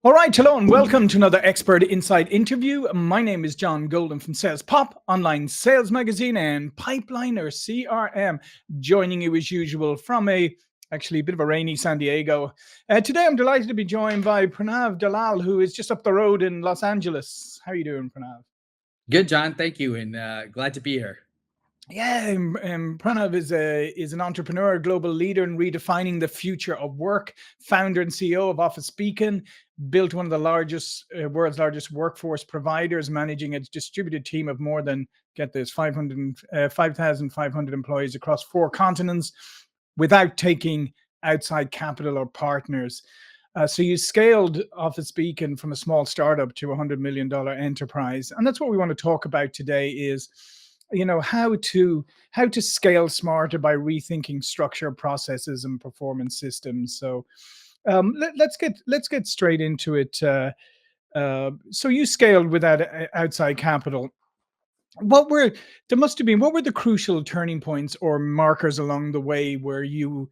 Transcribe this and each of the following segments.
All right, hello and welcome to another Expert Insight interview. My name is John Golden from SalesPOP, online sales magazine and Pipeliner CRM, joining you as usual from actually a bit of a rainy San Diego. Today I'm delighted to be joined by Pranav Dalal, who is just up the road in Los Angeles. How are you doing, Pranav? Good, John. Thank you, and glad to be here. Yeah, Pranav is an entrepreneur, global leader in redefining the future of work. Founder and CEO of Office Beacon, built one of the world's largest workforce providers, managing a distributed team of more than, get this, 5,500 employees across 4 continents, without taking outside capital or partners. So you scaled Office Beacon from a small startup to $100 million enterprise, and that's what we want to talk about today. Is how to scale smarter by rethinking structure, processes, and performance systems. So let's get straight into it. So you scaled without outside capital. What were what were the crucial turning points or markers along the way where you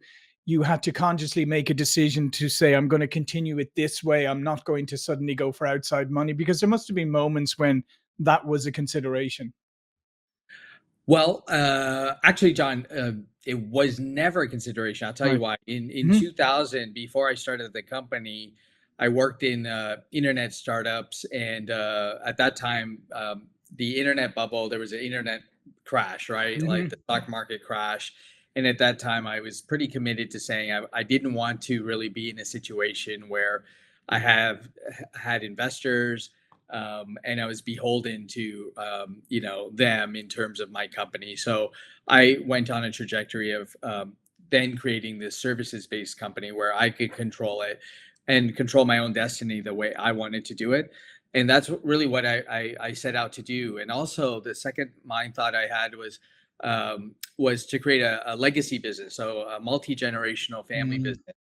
had to consciously make a decision to say, I'm going to continue it this way, I'm not going to suddenly go for outside money? Because there must have been moments when that was a consideration. Well, actually, John, it was never a consideration. I'll tell you Right. why. In Mhm. 2000, before I started the company, I worked in internet startups, and at that time, the internet bubble, there was an internet crash, right? Like Mhm. the stock market crash. And at that time, I was pretty committed to saying I didn't want to really be in a situation where I have had investors, and I was beholden to them in terms of my company. So I went on a trajectory of then creating this services-based company where I could control it and control my own destiny the way I wanted to do it. And that's really what I set out to do. And also, the second mind thought I had was to create a legacy business, so a multi-generational family Mhm. business.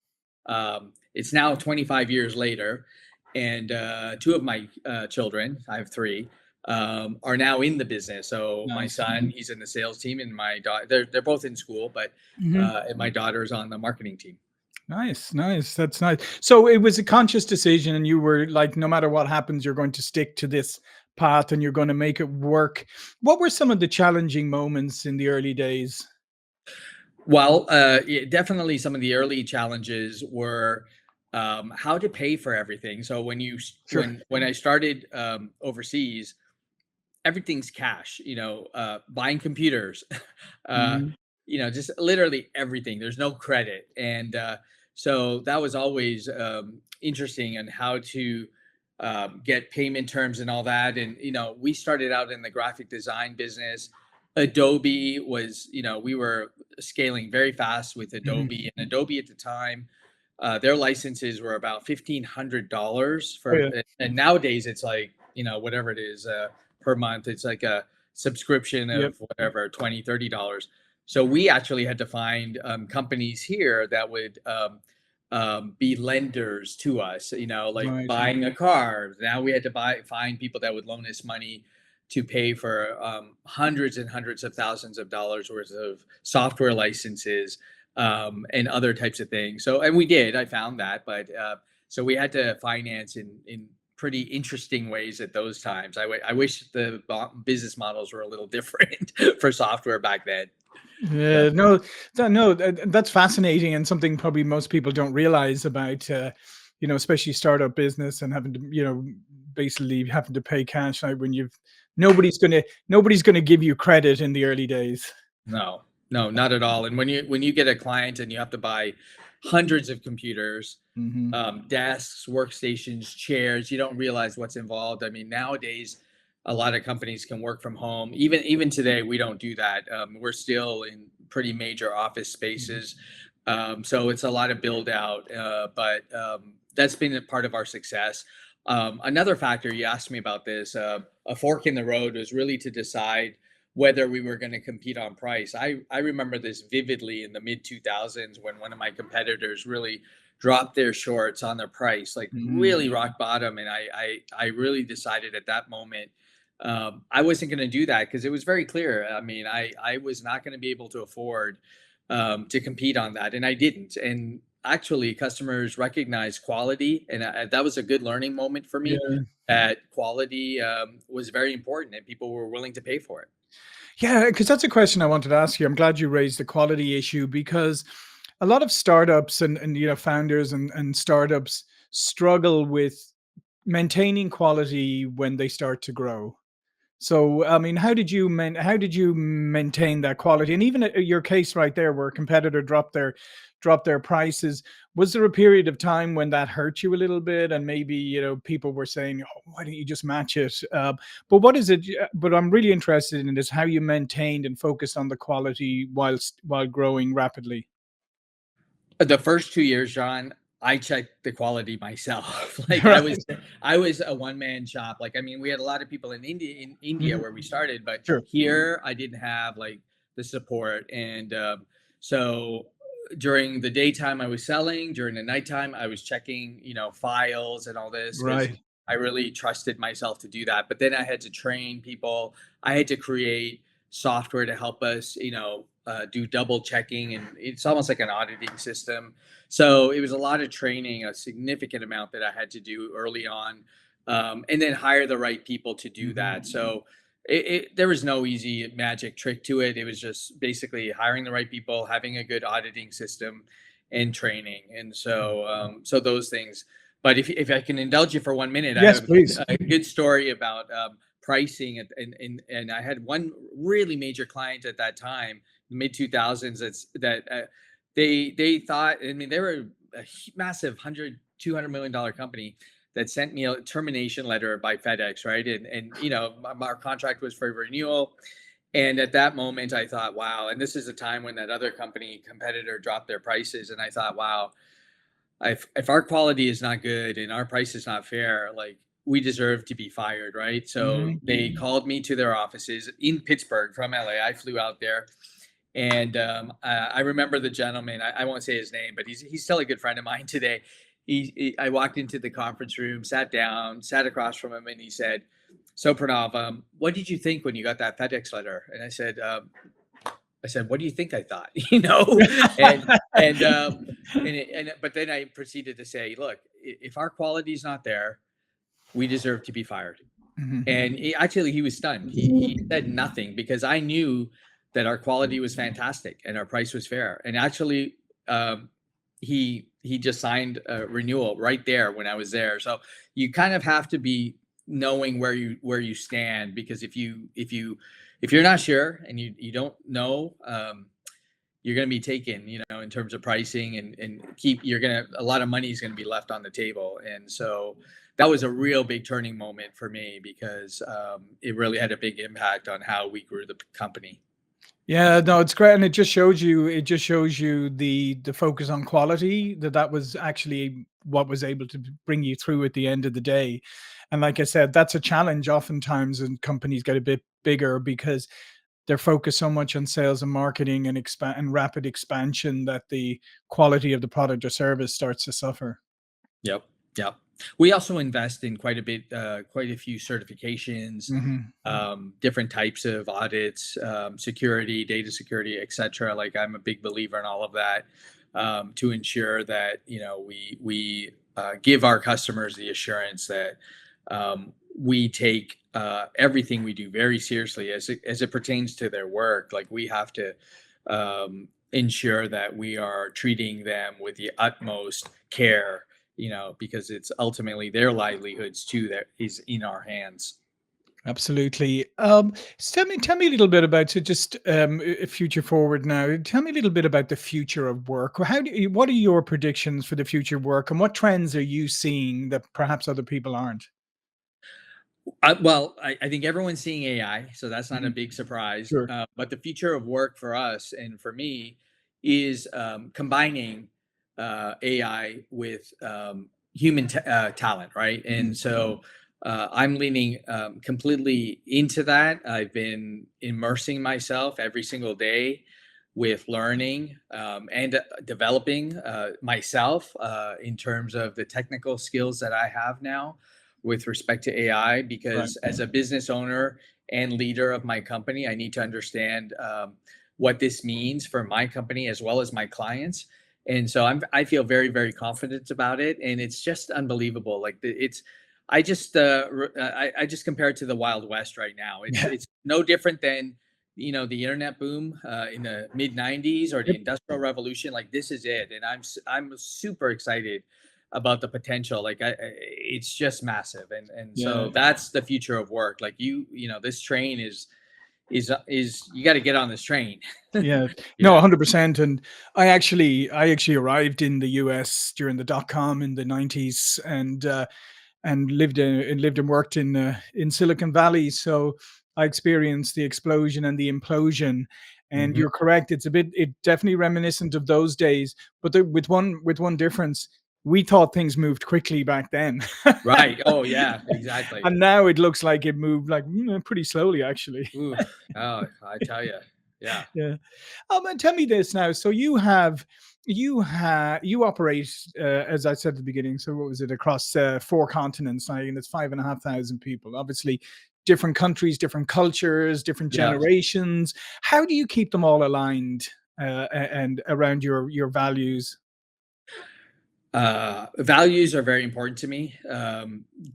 It's now 25 years later, and two of my children, I have three, are now in the business. So my Nice. son, he's in the sales team, and my daughter, they're both in school, but Mhm. and my daughter's on the marketing team. Nice, nice. That's nice. So it was a conscious decision, and you were like, no matter what happens, you're going to stick to this path and you're going to make it work. What were some of the challenging moments in the early days? Well, yeah, definitely some of the early challenges were how to pay for everything. So Sure. when I started overseas, everything's cash. Buying computers, uh, Mhm. just literally everything. There's no credit, and so that was always interesting, and how to get payment terms and all that. And we started out in the graphic design business. Adobe was, we were scaling very fast with Mhm. Adobe, and Adobe at the time, their licenses were about $1,500 Oh, for, yeah. and nowadays it's like, whatever it is per month. It's like a subscription Yep. of whatever, $20, $30. So we actually had to find companies here that would be lenders to us, like Right. buying a car. Now we had to find people that would loan us money to pay for hundreds and hundreds of thousands of dollars worth of software licenses, and other types of things. So, and we did, I found that, but so we had to finance in pretty interesting ways at those times. I wish the business models were a little different for software back then. So, Yeah, no, no, that's fascinating and something probably most people don't realize about, especially startup business and having to, basically having to pay cash out when nobody's gonna give you credit in the early days. no, no, not at all. And when you get a client and you have to buy hundreds of computers, Mhm. desks, workstations, chairs, you don't realize what's involved. I mean, nowadays, a lot of companies can work from home. Even today, we don't do that. We're still in pretty major office Mhm. spaces, so it's a lot of build out. But that's been a part of our success. Another factor you asked me about this, a fork in the road, was really to decide whether we were going to compete on price. I remember this vividly in the mid 2000s when one of my competitors really dropped their shorts on their price, like Mhm. really rock bottom. And I really decided at that moment, I wasn't going to do that because it was very clear. I mean, I was not going to be able to afford to compete on that, and I didn't. And actually customers recognize quality, and that was a good learning moment for me. Yeah. That quality was very important, and people were willing to pay for it. Yeah, because that's a question I wanted to ask you. I'm glad you raised the quality issue because a lot of startups and founders and startups struggle with maintaining quality when they start to grow. So, I mean, how did you maintain that quality? And even your case right there, where a competitor dropped their prices, was there a period of time when that hurt you a little bit, and maybe people were saying, "Oh, why don't you just match it?" But what is it? But I'm really interested in is how you maintained and focused on the quality while growing rapidly. The first 2 years, John, I checked the quality myself. Like Right. I was a one-man shop. Like, I mean, we had a lot of people in India Mhm. where we started, but Sure. here I didn't have like the support. And so during the daytime I was selling, during the nighttime I was checking, files and all this because Right. I really trusted myself to do that. But then I had to train people. I had to create software to help us, do double checking, and it's almost like an auditing system. So it was a lot of training, a significant amount that I had to do early on, and then hire the right people to do Mhm. that. So there was no easy magic trick to it. It was just basically hiring the right people, having a good auditing system, and training. And so, so those things. But if I can indulge you for 1 minute, I Yes, have please. a good story about pricing, and I had one really major client at that time, mid 2000s. They thought, I mean, they were a massive 100 $200 million company that sent me a termination letter by FedEx, right? And our contract was for renewal. And at that moment I thought, wow. And this is a time when that other competitor dropped their prices, and I thought, wow, if our quality is not good and our price is not fair, like, we deserve to be fired, right? So Mhm. they called me to their offices in Pittsburgh from LA. I flew out there, and I remember the gentleman. I won't say his name, but he's still a good friend of mine today. I walked into the conference room, sat down, sat across from him, and he said, "So Pranav, what did you think when you got that FedEx letter?" And I said, "What do you think I thought?" And and but then I proceeded to say, "Look, if our quality is not there, we deserve to be fired." Mhm. And actually, he was stunned. He said nothing because I knew that our quality was fantastic and our price was fair. And actually, um, he just signed a renewal right there when I was there. So you kind of have to be knowing where you stand, because if you're not sure and you don't know, you're going to be taken, in terms of pricing, and you're going to, a lot of money is going to be left on the table. And so that was a real big turning moment for me, because it really had a big impact on how we grew the company. Yeah, no, it's great, and it just shows you the focus on quality, that was actually what was able to bring you through at the end of the day. And like I said, that's a challenge oftentimes, and companies get a bit bigger because they're focused so much on sales and marketing and expand and rapid expansion that the quality of the product or service starts to suffer. Yep. Yep. We also invest in quite a few certifications, Mhm. different types of audits, security, data security, etc. Like, I'm a big believer in all of that, to ensure that, we give our customers the assurance that we take everything we do very seriously as it pertains to their work. Like, we have to ensure that we are treating them with the utmost care, because it's ultimately their livelihoods too that is in our hands. Absolutely. Tell me a little bit about, so just future forward now. Tell me a little bit about the future of work. What are your predictions for the future of work, and what trends are you seeing that perhaps other people aren't? Well, I think everyone's seeing AI, so that's not a Mhm. big surprise. Sure. But the future of work for us and for me is combining AI with human talent, right? And so I'm leaning completely into that. I've been immersing myself every single day with learning, and developing myself in terms of the technical skills that I have now with respect to AI, Right. because as a business owner and leader of my company, I need to understand what this means for my company as well as my clients. And so I feel very, very confident about it. And it's just unbelievable. Like I just compare it to the Wild West right now. Yeah. It's no different than, the internet boom in the mid 90s or the Yep. industrial revolution. Like this is it. And I'm super excited about the potential. It's just massive. And Yeah. so that's the future of work. Like this train is you got to get on this train. Yeah. No, Yeah. 100%. And I actually arrived in the US during the dot com in the 90s, and lived and worked in Silicon Valley. So I experienced the explosion and the implosion. And Mhm. you're correct; it definitely reminiscent of those days, but with one difference: we thought things moved quickly back then, Right. Oh yeah, exactly. and now it looks like it moved like pretty slowly, actually. Ooh. Oh, I tell you. Yeah. Yeah. And tell me this now. So you operate, as I said at the beginning. So what was it, across four continents now, and it's 5,500 people. Obviously, different countries, different cultures, different Yeah. generations. How do you keep them all aligned and around your values? Values are very important to me.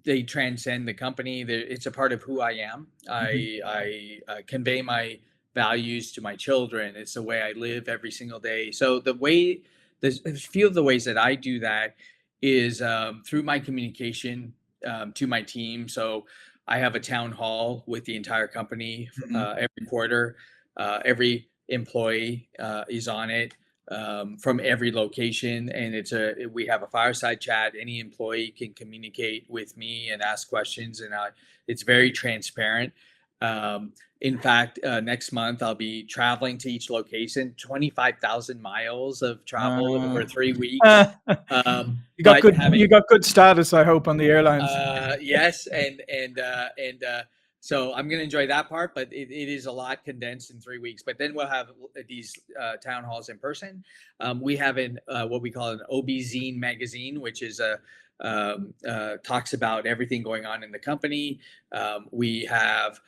They transcend the company. It's a part of who I am. Mhm. I convey my values to my children. It's the way I live every single day. So there's a few of the ways that I do that is through my communication to my team. So I have a town hall with the entire company Mhm. every quarter. Every employee is on it from every location, and we have a fireside chat. Any employee can communicate with me and ask questions, and it's very transparent. In fact, next month I'll be traveling to each location, 25,000 miles of travel Uh, over 3 weeks. But you having got good status, I hope, on the airlines. yes, and so I'm going to enjoy that part, but it is a lot condensed in 3 weeks. But then we'll have these town halls in person. We have what we call an OB-Zine magazine, which is talks about everything going on in the company. We have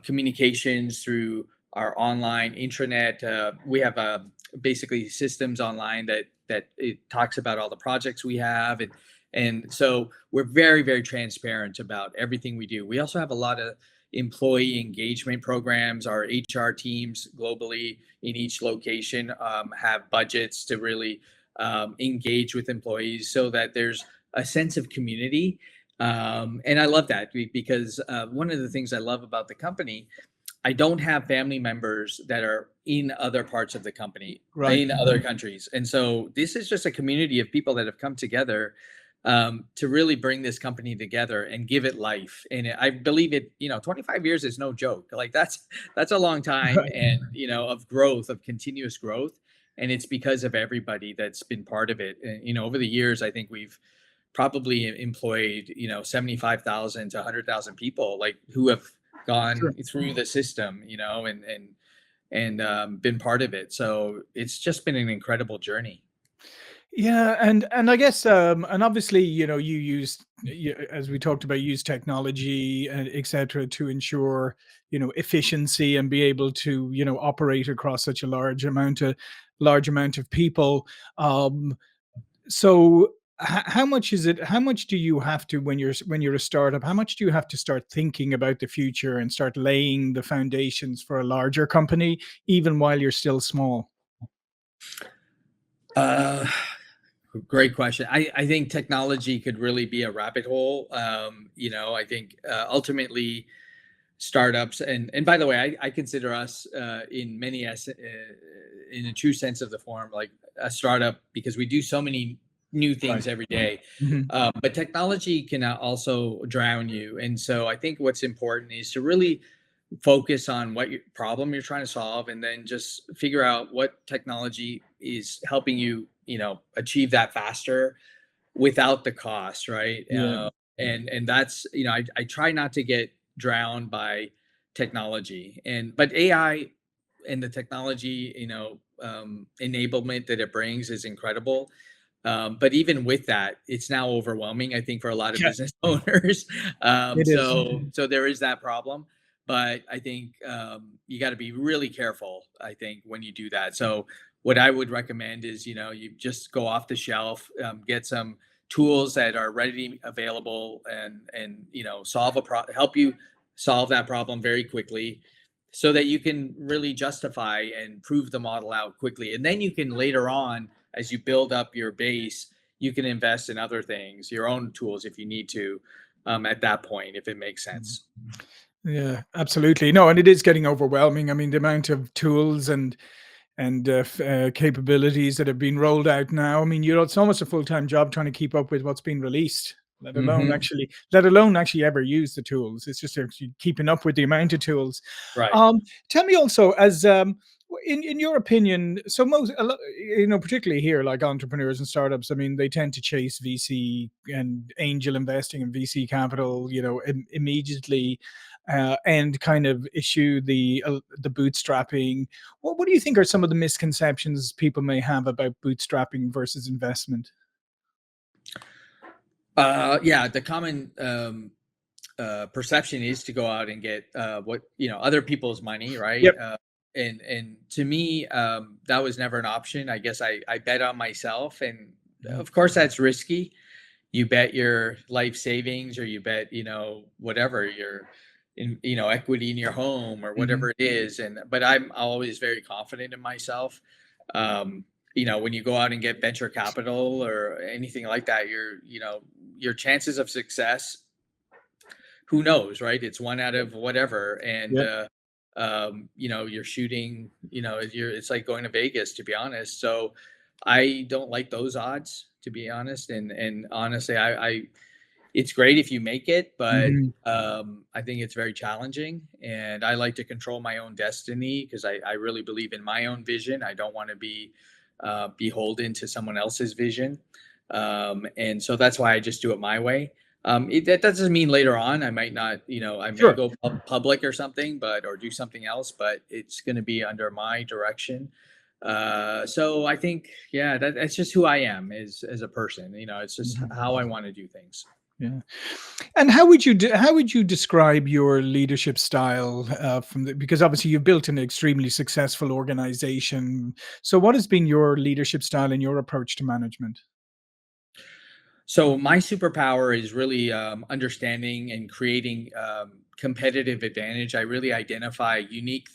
communications through our online intranet. We have basically systems online that it talks about all the projects we have, and so we're very, very transparent about everything we do. We also have a lot of employee engagement programs. Our HR teams globally in each location have budgets to really engage with employees so that there's a sense of community. And I love that because one of the things I love about the company, I don't have family members that are in other parts of the company, Right. in other countries. And so this is just a community of people that have come together to really bring this company together and give it life. And I believe 25 years is no joke. Like that's a long time, Right. and of growth, of continuous growth. And it's because of everybody that's been part of it. And, over the years, I think we've probably employed 75,000 to 100,000 people, like, who have gone Sure. through the system, and been part of it. So it's just been an incredible journey. Yeah, and I guess, and obviously, you use, as we talked about, use technology, et cetera, to ensure, efficiency and be able to, operate across such a large amount of people. Um, so how much is it? How much do you have to, when you're a startup? How much do you have to start thinking about the future and start laying the foundations for a larger company, even while you're still small? Uh, Great question. I think technology could really be a rabbit hole. I think ultimately startups, and by the way, I consider us in a true sense of the form, like a startup, because we do so many new Right. things every day. Mhm. But technology can also drown you, and so I think what's important is to really focus on what problem you're trying to solve, and then just figure out what technology is helping you achieve that faster without the cost, right? Yeah. And that's, I try not to get drowned by technology, but AI and the technology, enablement that it brings is incredible. But even with that, it's now overwhelming, I think, for a lot of Yeah, business owners. it is. So there is that problem. But I think you got to be really careful, I think, when you do that. So what I would recommend is, you just go off the shelf, get some tools that are readily available, and help you solve that problem very quickly, so that you can really justify and prove the model out quickly. And then you can later on, as you build up your base, you can invest in other things, your own tools if you need to, at that point, if it makes Mhm. sense. Yeah, absolutely. No, and it is getting overwhelming. I mean, the amount of tools and capabilities that have been rolled out now. I mean, it's almost a full-time job trying to keep up with what's being released, Hmm. let alone actually ever use the tools. It's just actually keeping up with the amount of tools. Right. Tell me also, as in your opinion, so particularly here, like entrepreneurs and startups, I mean, they tend to chase VC and angel investing and VC capital, immediately, and kind of issue the bootstrapping. What do you think are some of the misconceptions people may have about bootstrapping versus investment? Yeah, the common perception is to go out and get what other people's money, right? Yep. And to me, that was never an option. I guess I bet on myself, and Mhm. of course that's risky. You bet your life savings, or you bet whatever your equity in your home, or Mhm. whatever it is. And but I'm always very confident in myself. Um, when you go out and get venture capital or anything like that, your chances of success, who knows, right? It's one out of whatever. And Yep. you're shooting, it's like going to Vegas, to be honest. So I don't like those odds, to be honest. And honestly, I it's great if you make it, but Mhm. I think it's very challenging. And I like to control my own destiny, because I really believe in my own vision. I don't want to be beholden to someone else's vision. And so that's why I just do it my way. That doesn't mean later on I might not, I may Sure. go public or something, or do something else, but it's going to be under my direction. So I think, yeah, that's just who I am as a person. It's just Mhm. how I want to do things. Yeah. And how would you describe your leadership style, because obviously you've built an extremely successful organization. So what has been your leadership style and your approach to management? So my superpower is really understanding and creating competitive advantage. I really identify unique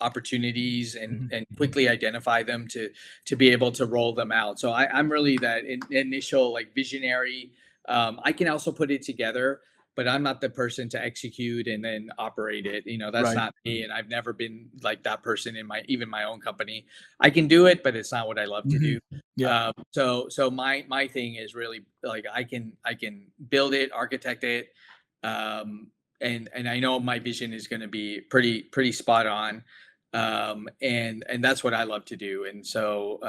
opportunities, and Mhm. quickly identify them to be able to roll them out. So I'm really that initial, like, visionary. I can also put it together, but I'm not the person to execute and then operate it. That's Right. not me, and I've never been like that person in my own company. I can do it, but it's not what I love to Mhm. do. Yeah. So my thing is really, like, I can build it, architect it, and I know my vision is going to be pretty spot on, and that's what I love to do. And so,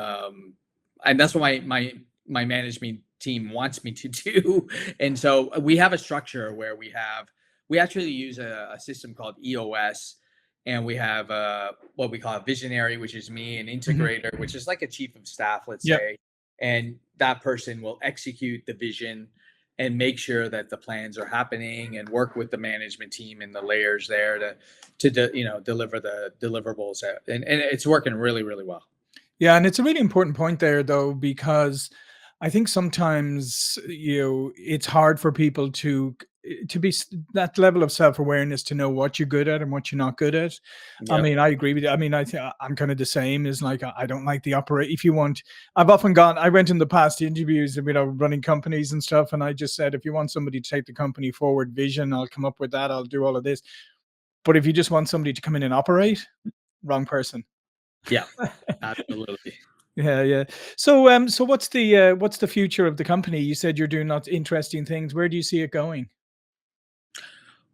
and that's what my management team wants me to do. And so we have a structure where we actually use a system called EOS. And we have what we call a visionary, which is me, an Mhm. integrator, which is like a chief of staff, let's Yep. say. And that person will execute the vision and make sure that the plans are happening, and work with the management team and the layers there to deliver the deliverables out. And it's working really, really well. Yeah, and it's a really important point there, though, because I think sometimes it's hard for people to be that level of self awareness to know what you're good at and what you're not good at. I Yep. mean, I agree with you. I mean, I'm kind of the same. Is like I don't like the operate. If you want, I've often gone. I went in the past interviews, running companies and stuff, and I just said, if you want somebody to take the company forward, vision, I'll come up with that. I'll do all of this. But if you just want somebody to come in and operate, wrong person. Yeah, absolutely. Yeah, yeah. So what's the future of the company? You said you're doing lots of interesting things. Where do you see it going?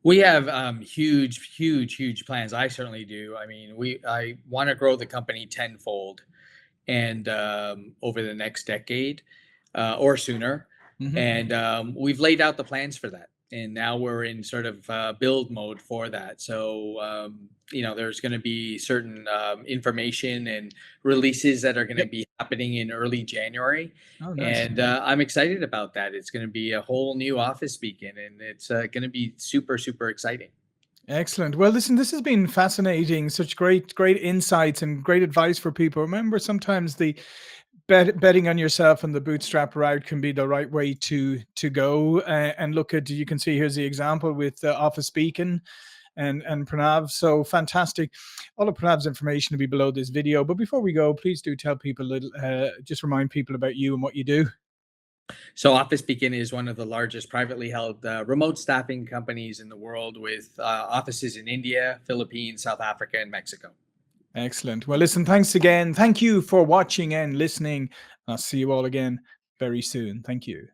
We have huge, huge, huge plans. I certainly do. I mean, I want to grow the company tenfold, and over the next decade, or sooner. Mhm. And we've laid out the plans for that. And now we're in sort of build mode for that. So, there's going to be certain information and releases that are going to Yep. be happening in early January. Oh, nice. And I'm excited about that. It's going to be a whole new office beacon, and it's going to be super, super exciting. Excellent. Well, listen, this has been fascinating. Such great insights and great advice for people. Remember, sometimes the betting on yourself and the bootstrap route can be the right way to go. And look at, you can see here's the example with Office Beacon and Pranav. So fantastic. All of Pranav's information will be below this video. But before we go, please do tell people, just remind people about you and what you do. So Office Beacon is one of the largest privately held remote staffing companies in the world, with offices in India, Philippines, South Africa, and Mexico. Excellent. Well, listen, thanks again. Thank you for watching and listening. I'll see you all again very soon. Thank you.